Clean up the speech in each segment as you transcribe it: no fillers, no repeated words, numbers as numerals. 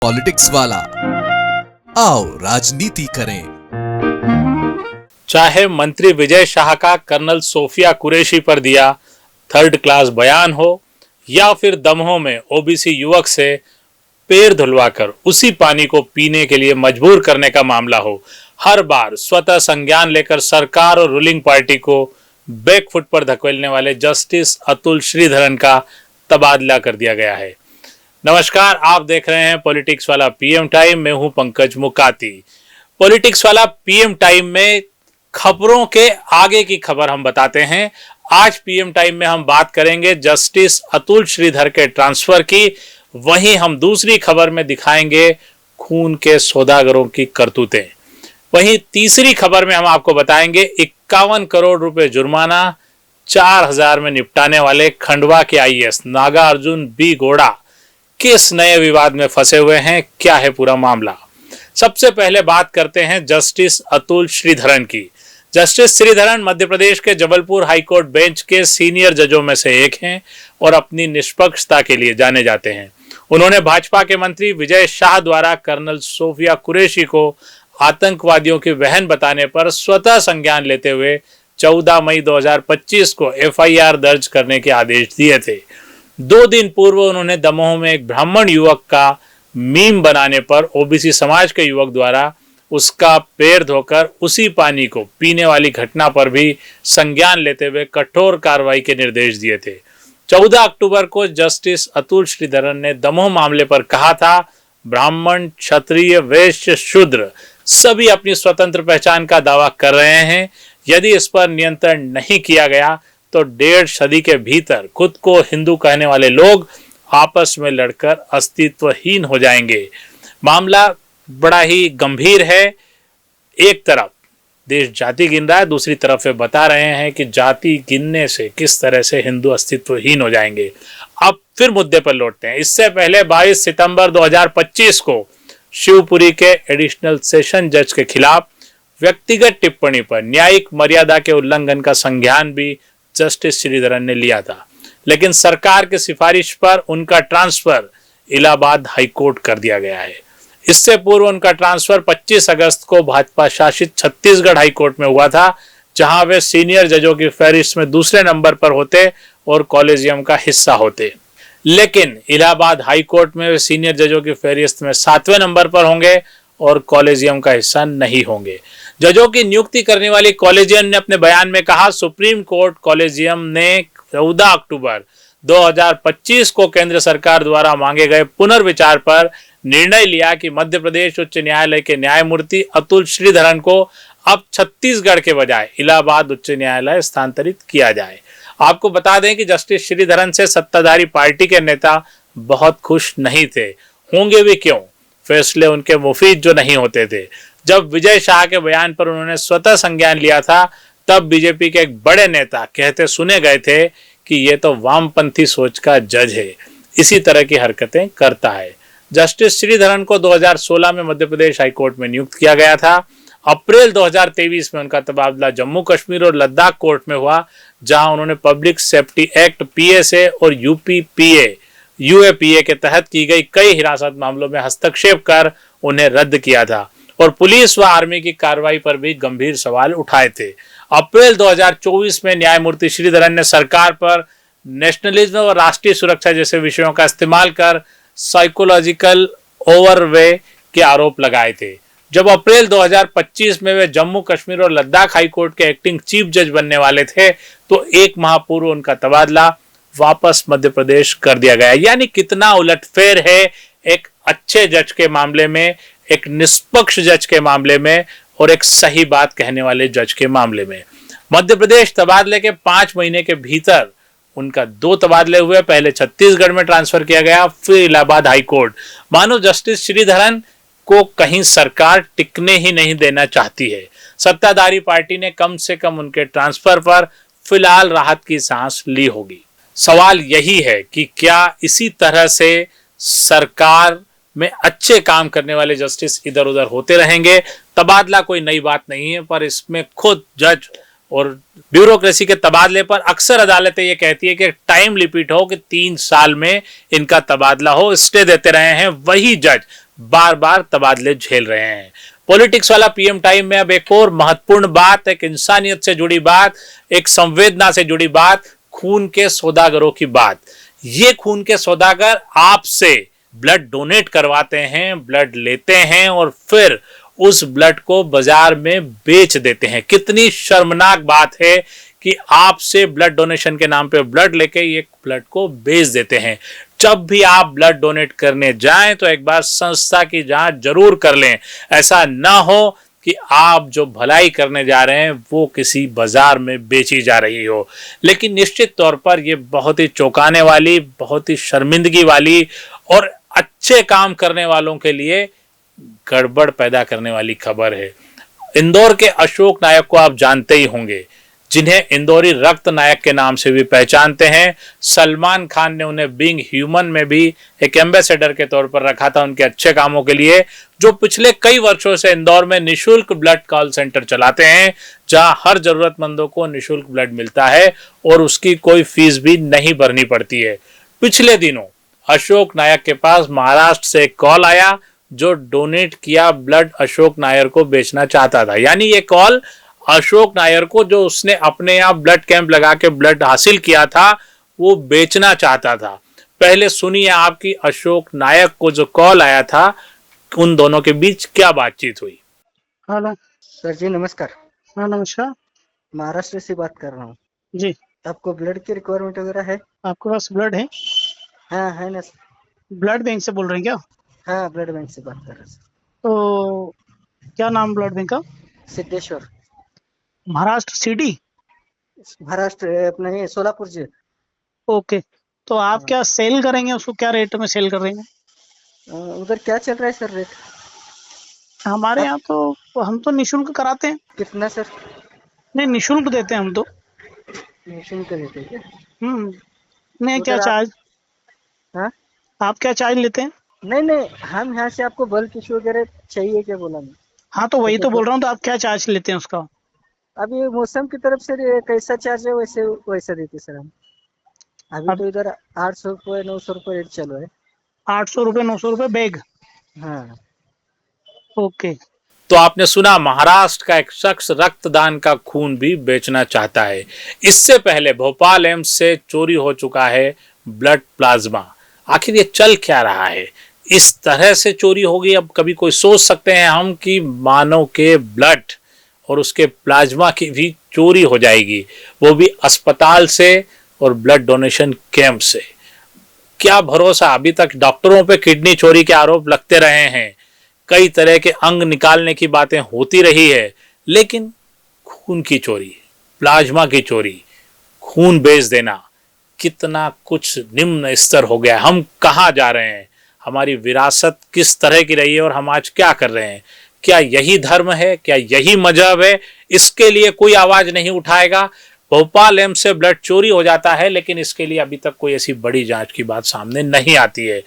Politics वाला, आओ राजनीति करें। चाहे मंत्री विजय शाह का कर्नल सोफिया कुरैशी पर दिया थर्ड क्लास बयान हो या फिर दमोह में ओबीसी युवक से पैर धुलवाकर उसी पानी को पीने के लिए मजबूर करने का मामला हो, हर बार स्वतः संज्ञान लेकर सरकार और रूलिंग पार्टी को बैकफुट पर धकेलने वाले जस्टिस अतुल श्रीधरन का तबादला कर दिया गया है। नमस्कार, आप देख रहे हैं पॉलिटिक्स वाला पीएम टाइम। मैं हूं पंकज मुकाती। पॉलिटिक्स वाला पीएम टाइम में खबरों के आगे की खबर हम बताते हैं। आज पीएम टाइम में हम बात करेंगे जस्टिस अतुल श्रीधर के ट्रांसफर की। वहीं हम दूसरी खबर में दिखाएंगे खून के सौदागरों की करतूतें। वहीं तीसरी खबर में हम आपको बताएंगे 51 करोड़ रुपए जुर्माना, 4000 में निपटाने वाले खंडवा के आईएएस नागार्जुन बी गौड़ा किस नए विवाद में फंसे हुए हैं, क्या है पूरा मामला। सबसे पहले बात करते हैं जस्टिस अतुल श्रीधरन की। जस्टिस श्रीधरन मध्य प्रदेश के जबलपुर हाईकोर्ट बेंच के सीनियर जजों में से एक हैं और अपनी निष्पक्षता के लिए जाने जाते हैं। उन्होंने भाजपा के मंत्री विजय शाह द्वारा कर्नल सोफिया कुरैशी को आतंकवादियों की बहन बताने पर स्वतः संज्ञान लेते हुए 14 मई 2025 को एफआईआर दर्ज करने के आदेश दिए थे। 2 दिन पूर्व उन्होंने दमोह में एक ब्राह्मण युवक का मीम बनाने पर ओबीसी समाज के युवक द्वारा उसका पैर धोकर उसी पानी को पीने वाली घटना पर भी संज्ञान लेते हुए कठोर कार्रवाई के निर्देश दिए थे। 14 अक्टूबर को जस्टिस अतुल श्रीधरन ने दमोह मामले पर कहा था, ब्राह्मण, क्षत्रिय, वैश्य, शूद्र सभी अपनी स्वतंत्र पहचान का दावा कर रहे हैं। यदि इस पर नियंत्रण नहीं किया गया तो 1.5 सदी के भीतर खुद को हिंदू कहने वाले लोग आपस में लड़कर अस्तित्वहीन हो जाएंगे। मामला बड़ा ही गंभीर है। एक तरफ देश जाति गिन रहा है, दूसरी तरफ वे बता रहे हैं कि जाति गिनने से किस तरह से हिंदू अस्तित्वहीन हो जाएंगे। अब फिर मुद्दे पर लौटते हैं। इससे पहले 22 सितंबर 2025 को शिवपुरी के एडिशनल सेशन जज के खिलाफ व्यक्तिगत टिप्पणी पर न्यायिक मर्यादा के उल्लंघन का संज्ञान भी जस्टिस श्रीधरन ने लिया था, लेकिन सरकार की सिफारिश पर उनका ट्रांसफर इलाहाबाद हाईकोर्ट कर दिया गया है। इससे पूर्व उनका ट्रांसफर 25 अगस्त को भाजपा शासित छत्तीसगढ़ हाईकोर्ट में हुआ था, जहां वे सीनियर जजों की फहरिस्त में दूसरे नंबर पर होते और कॉलेजियम का हिस्सा होते। लेकिन इलाहाबाद हाईकोर्ट में वे सीनियर जजों की फहरिस्त में 7वें नंबर पर होंगे और कॉलेजियम का हिस्सा नहीं होंगे। जजों की नियुक्ति करने वाली कॉलेजियम ने अपने बयान में कहा, सुप्रीम कोर्ट कॉलेजियम ने 14 अक्टूबर 2025 को केंद्र सरकार द्वारा मांगे गए पुनर्विचार पर निर्णय लिया कि मध्य प्रदेश उच्च न्यायालय के न्यायमूर्ति अतुल श्रीधरन को अब छत्तीसगढ़ के बजाय इलाहाबाद उच्च न्यायालय स्थानांतरित किया जाए। आपको बता दें कि जस्टिस श्रीधरन से सत्ताधारी पार्टी के नेता बहुत खुश नहीं थे। होंगे भी क्यों, फैसले उनके मुफीद जो नहीं होते थे। जब विजय शाह के बयान पर उन्होंने स्वतः संज्ञान लिया था, तब बीजेपी के एक बड़े नेता कहते सुने गए थे कि ये तो वामपंथी सोच का जज है, इसी तरह की हरकतें करता है। जस्टिस श्रीधरन को 2016 में मध्य प्रदेश हाईकोर्ट में नियुक्त किया गया था। अप्रैल 2023 में उनका तबादला जम्मू कश्मीर और लद्दाख कोर्ट में हुआ, जहां उन्होंने पब्लिक सेफ्टी एक्ट पीएसए और यूएपीए के तहत की गई कई हिरासत मामलों में हस्तक्षेप कर उन्हें रद्द किया था और पुलिस व आर्मी की कार्रवाई पर भी गंभीर सवाल उठाए थे। अप्रैल 2024 में न्यायमूर्ति श्रीधरन ने सरकार पर नेशनलिज्म और राष्ट्रीय सुरक्षा जैसे विषयों का इस्तेमाल कर साइकोलॉजिकल ओवरवे के आरोप लगाए थे। जब अप्रैल 2025 में वे जम्मू कश्मीर और लद्दाख हाईकोर्ट के एक्टिंग चीफ जज बनने वाले थे, तो 1 माह पूर्व उनका तबादला वापस मध्य प्रदेश कर दिया गया। यानी कितना उलटफेर है एक अच्छे जज के मामले में, एक निष्पक्ष जज के मामले में और एक सही बात कहने वाले जज के मामले में। मध्य प्रदेश तबादले के 5 महीने के भीतर उनका 2 तबादले हुए। पहले छत्तीसगढ़ में ट्रांसफर किया गया, फिर इलाहाबाद हाईकोर्ट। मानो जस्टिस श्रीधरन को कहीं सरकार टिकने ही नहीं देना चाहती है। सत्ताधारी पार्टी ने कम से कम उनके ट्रांसफर पर फिलहाल राहत की सांस ली होगी। सवाल यही है कि क्या इसी तरह से सरकार में अच्छे काम करने वाले जस्टिस इधर उधर होते रहेंगे? तबादला कोई नई बात नहीं है, पर इसमें खुद जज और ब्यूरोक्रेसी के तबादले पर अक्सर अदालतें ये कहती है कि टाइम लिमिट हो कि 3 साल में इनका तबादला हो, स्टे देते रहे हैं वही जज बार बार तबादले झेल रहे हैं। पॉलिटिक्स वाला पीएम टाइम में अब एक और महत्वपूर्ण बात, एक इंसानियत से जुड़ी बात, एक संवेदना से जुड़ी बात, खून के सौदागरों की बात। ये खून के सौदागर आपसे ब्लड डोनेट करवाते हैं, ब्लड लेते हैं और फिर उस ब्लड को बाजार में बेच देते हैं। कितनी शर्मनाक बात है कि आपसे ब्लड डोनेशन के नाम पे ब्लड लेके ये ब्लड को बेच देते हैं। जब भी आप ब्लड डोनेट करने जाएं तो एक बार संस्था की जांच जरूर कर लें। ऐसा ना हो कि आप जो भलाई करने जा रहे हैं वो किसी बाजार में बेची जा रही हो। लेकिन निश्चित तौर पर यह बहुत ही चौंकाने वाली, बहुत ही शर्मिंदगी वाली और अच्छे काम करने वालों के लिए गड़बड़ पैदा करने वाली खबर है। इंदौर के अशोक नायक को आप जानते ही होंगे, जिन्हें इंदौरी रक्त नायक के नाम से भी पहचानते हैं। सलमान खान ने उन्हें बीइंग ह्यूमन में भी एक एम्बेसडर के तौर पर रखा था उनके अच्छे कामों के लिए, जो पिछले कई वर्षों से इंदौर में निशुल्क ब्लड कॉल सेंटर चलाते हैं, जहां हर जरूरतमंदों को निशुल्क ब्लड मिलता है और उसकी कोई फीस भी नहीं भरनी पड़ती है। पिछले दिनों अशोक नायक के पास महाराष्ट्र से एक कॉल आया, जो डोनेट किया ब्लड अशोक नायर को बेचना चाहता था। यानी ये कॉल अशोक नायर को, जो उसने अपने यहाँ ब्लड कैंप लगा के ब्लड हासिल किया था, वो बेचना चाहता था। पहले सुनिए आपकी अशोक नायक को जो कॉल आया था, उन दोनों के बीच क्या बातचीत हुई। हेलो सर जी नमस्कार। हाँ नमस्कार महाराष्ट्र से बात कर रहा हूँ। जी। आपको ब्लड की रिक्वायरमेंट वगैरह है? आपके पास ब्लड है? हाँ है ना। ब्लड बैंक से बोल रहे हैं क्या? हाँ ब्लड बैंक से बात कर रहे हैं। तो क्या नाम ब्लड बैंक का? सिद्धेश्वर, महाराष्ट्र सिटी। महाराष्ट्र अपने ये सोलापुर जी। ओके, तो आप क्या सेल करेंगे उसको, क्या रेट में सेल करेंगे? उधर क्या चल रहा है सर रेट? हमारे यहाँ तो हम तो निशुल्क कराते हैं। कितना सर? नहीं, निशुल्क देते हैं हम तो। निःशुल्क देते हैं क्या? नहीं, क्या उधर चार्ज? हाँ आप क्या चार्ज लेते हैं? नहीं नहीं, हम यहाँ से आपको बल्क इशू वगैरह चाहिए क्या बोला मैं? हाँ तो वही तो बोल रहा हूँ, तो आप क्या चार्ज लेते हैं उसका? अभी मौसम की तरफ से कैसा चार्ज है वैसे वैसा देते सर हम। अभी तो इधर 800 रुपये 900 रुपये रेट चल रहा है। 800 रुपये 900 रुपये बैग? हाँ। ओके। तो आपने सुना, महाराष्ट्र का एक शख्स रक्तदान का खून भी बेचना चाहता है। इससे पहले भोपाल एम्स से चोरी हो चुका है ब्लड प्लाज्मा। आखिर ये चल क्या रहा है? इस तरह से चोरी होगी, अब कभी कोई सोच सकते हैं हम कि मानव के ब्लड और उसके प्लाज्मा की भी चोरी हो जाएगी, वो भी अस्पताल से और ब्लड डोनेशन कैंप से? क्या भरोसा। अभी तक डॉक्टरों पे किडनी चोरी के आरोप लगते रहे हैं, कई तरह के अंग निकालने की बातें होती रही है, लेकिन खून की चोरी, प्लाज्मा की चोरी, खून बेच देना, कितना कुछ निम्न स्तर हो गया। हम कहाँ जा रहे हैं? हमारी विरासत किस तरह की रही है और हम आज क्या कर रहे हैं? क्या यही धर्म है? क्या यही मजहब है? इसके लिए कोई आवाज नहीं उठाएगा। भोपाल एम्स से ब्लड चोरी हो जाता है, लेकिन इसके लिए अभी तक कोई ऐसी बड़ी जांच की बात सामने नहीं आती है।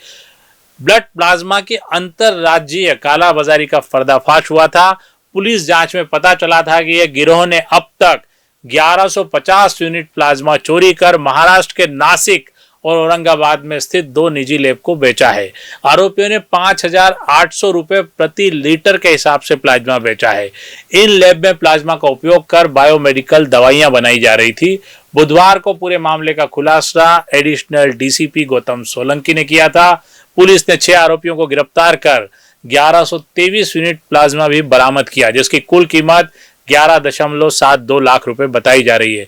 ब्लड प्लाज्मा की अंतरराज्यीय कालाबाजारी का पर्दाफाश हुआ था। पुलिस जांच में पता चला था कि यह गिरोह ने अब तक 1150 यूनिट प्लाज्मा चोरी कर महाराष्ट्र के नासिक और औरंगाबाद में स्थित 2 निजी लैब को बेचा है। आरोपियों ने 5,800 रुपए प्रति लीटर के हिसाब से प्लाज्मा बेचा है। इन लैब में प्लाज्मा का उपयोग कर बायोमेडिकल दवाइयां बनाई जा रही थी। बुधवार को पूरे मामले का खुलासा एडिशनल डीसीपी गौतम सोलंकी ने किया था। पुलिस ने 6 आरोपियों को गिरफ्तार कर 1123 यूनिट प्लाज्मा भी बरामद किया, जिसकी कुल कीमत 11.72 लाख रुपए बताई जा रही है।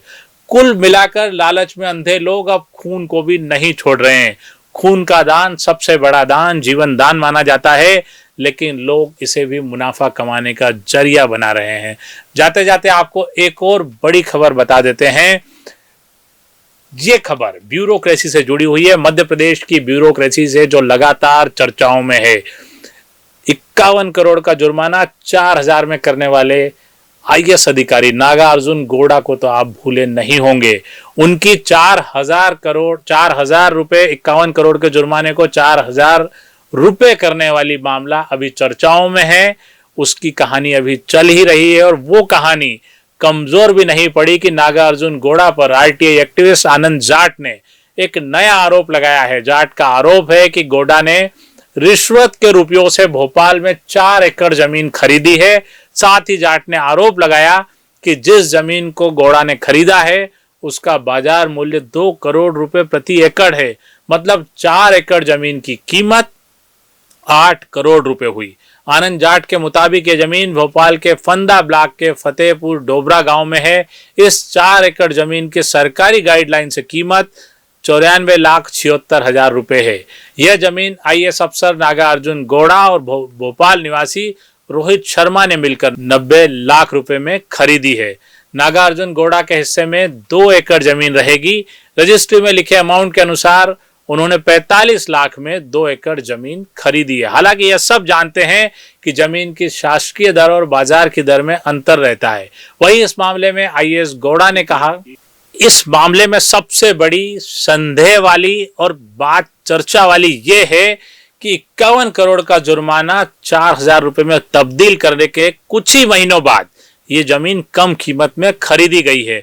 कुल मिलाकर लालच में अंधे लोग अब खून को भी नहीं छोड़ रहे हैं। खून का दान सबसे बड़ा दान, जीवन दान माना जाता है, लेकिन लोग इसे भी मुनाफा कमाने का जरिया बना रहे हैं। जाते जाते आपको एक और बड़ी खबर बता देते हैं। ये खबर ब्यूरोक्रेसी से जुड़ी हुई है, मध्य प्रदेश की ब्यूरोक्रेसी से, जो लगातार चर्चाओं में है। 51 करोड़ का जुर्माना 4000 में करने वाले आईएएस अधिकारी नागार्जुन गौड़ा को तो आप भूले नहीं होंगे। उनकी 4000 रुपए, 51 करोड़ के जुर्माने को 4000 रुपए करने वाली मामला अभी चर्चाओं में है। उसकी कहानी अभी चल ही रही है और वो कहानी कमजोर भी नहीं पड़ी कि नागार्जुन गौड़ा पर आरटीआई एक्टिविस्ट आनंद जाट ने एक नया आरोप लगाया है। जाट का आरोप है कि गौड़ा ने रिश्वत के रुपयों से भोपाल में 4 एकड़ जमीन खरीदी है। साथ ही जाट ने आरोप लगाया कि जिस जमीन को गौड़ा ने खरीदा है उसका बाजार मूल्य 2 करोड़ रुपए प्रति एकड़ है। मतलब 4 एकड़ जमीन की कीमत 8 करोड़ रुपए हुई। आनंद जाट के मुताबिक ये जमीन भोपाल के फंदा ब्लॉक के फतेहपुर डोबरा गांव में है। इस 4 एकड़ जमीन के सरकारी गाइडलाइन से कीमत 94,76,000 रुपए है। यह जमीन IAS अफसर नागार्जुन गौड़ा और भोपाल निवासी रोहित शर्मा ने मिलकर 90 लाख रुपए में खरीदी है। नागार्जुन गौड़ा के हिस्से में 2 एकड़ जमीन रहेगी। रजिस्ट्री में लिखे अमाउंट के अनुसार उन्होंने 45 लाख में 2 एकड़ जमीन खरीदी है। हालांकि यह सब जानते हैं कि जमीन की शासकीय दर और बाजार की दर में अंतर रहता है। वहीं इस मामले में IAS गौड़ा ने कहा, इस मामले में सबसे बड़ी संदेह वाली और बात चर्चा वाली ये है कि 51 करोड़ का जुर्माना 4,000 रुपए में तब्दील करने के कुछ ही महीनों बाद ये जमीन कम कीमत में खरीदी गई है।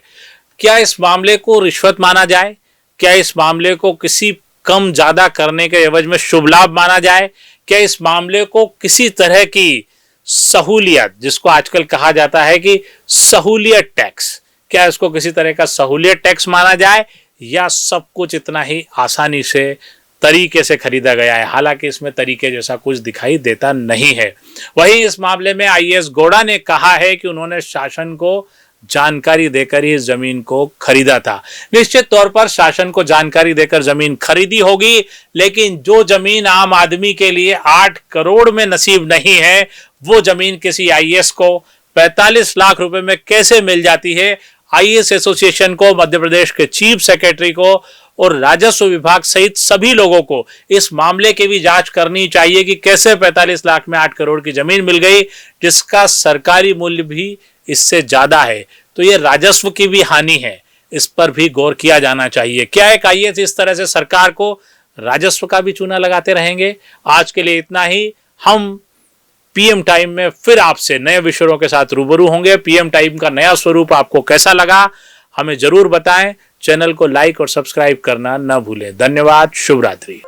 क्या इस मामले को रिश्वत माना जाए? क्या इस मामले को किसी कम ज्यादा करने के एवज में शुभ लाभ माना जाए? क्या इस मामले को किसी तरह की सहूलियत, जिसको आजकल कहा जाता है कि सहूलियत टैक्स, क्या इसको किसी तरह का सहूलियत टैक्स माना जाए, या सब कुछ इतना ही आसानी से तरीके से खरीदा गया है? हालांकि इसमें तरीके जैसा कुछ दिखाई देता नहीं है। वहीं इस मामले में IAS गौड़ा ने कहा है कि उन्होंने शासन को जानकारी देकर ही इस जमीन को खरीदा था। निश्चित तौर पर शासन को जानकारी देकर जमीन खरीदी होगी, लेकिन जो जमीन आम आदमी के लिए 8 करोड़ में नसीब नहीं है, वो जमीन किसी IAS को 45 लाख रुपए में कैसे मिल जाती है? IAS एसोसिएशन को, मध्य प्रदेश के चीफ सेक्रेटरी को और राजस्व विभाग सहित सभी लोगों को इस मामले की भी जांच करनी चाहिए कि कैसे 45 लाख में 8 करोड़ की जमीन मिल गई, जिसका सरकारी मूल्य भी इससे ज्यादा है। तो ये राजस्व की भी हानि है, इस पर भी गौर किया जाना चाहिए। क्या एक IAS इस तरह से सरकार को राजस्व का भी चूना लगाते रहेंगे? आज के लिए इतना ही। हम PM टाइम में फिर आपसे नए विषयों के साथ रूबरू होंगे। PM टाइम का नया स्वरूप आपको कैसा लगा हमें जरूर बताएं। चैनल को लाइक और सब्सक्राइब करना न भूलें। धन्यवाद। शुभ रात्रि।